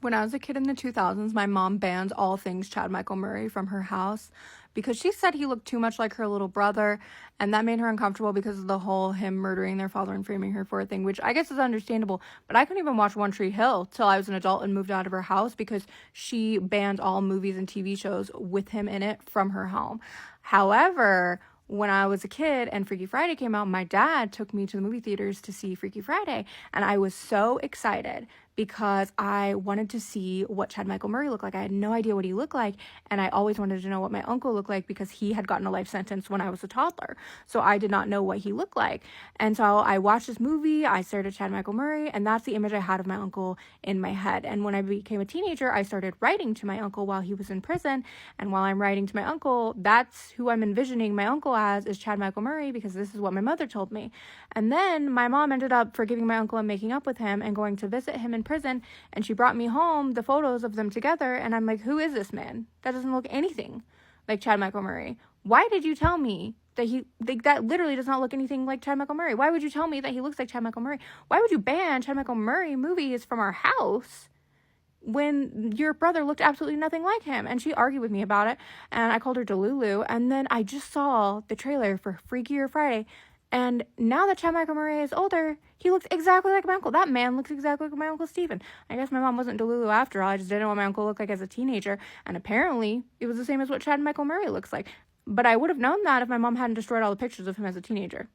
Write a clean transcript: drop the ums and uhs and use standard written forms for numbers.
When I was a kid in the 2000s, my mom banned all things Chad Michael Murray from her house because she said he looked too much like her little brother, and that made her uncomfortable because of the whole him murdering their father and framing her for a thing, which I guess is understandable. But I couldn't even watch One Tree Hill till I was an adult and moved out of her house because she banned all movies and TV shows with him in it from her home. However, when I was a kid and Freaky Friday came out, my dad took me to the movie theaters to see Freaky Friday, and I was so excited because I wanted to see what Chad Michael Murray looked like. I had no idea what he looked like, and I always wanted to know what my uncle looked like because he had gotten a life sentence when I was a toddler. So I did not know what he looked like. And so I watched this movie, I stared at Chad Michael Murray, and that's the image I had of my uncle in my head. And when I became a teenager, I started writing to my uncle while he was in prison. And while I'm writing to my uncle, that's who I'm envisioning my uncle as, is Chad Michael Murray, because this is what my mother told me. And then my mom ended up forgiving my uncle and making up with him and going to visit him in prison, and she brought me home the photos of them together, and I'm like, who is this man? That doesn't look anything like Chad Michael Murray. Why did you tell me that that literally does not look anything like Chad Michael Murray? Why would you tell me that he looks like Chad Michael Murray? Why would you ban Chad Michael Murray movies from our house when your brother looked absolutely nothing like him? And she argued with me about it, and I called her Delulu, and then I just saw the trailer for Freakier Friday, and now that Chad Michael Murray is older, he looks exactly like my uncle. That man looks exactly like my Uncle Stephen. I guess my mom wasn't Delulu after all. I just didn't know what my uncle looked like as a teenager. And apparently, it was the same as what Chad Michael Murray looks like. But I would have known that if my mom hadn't destroyed all the pictures of him as a teenager.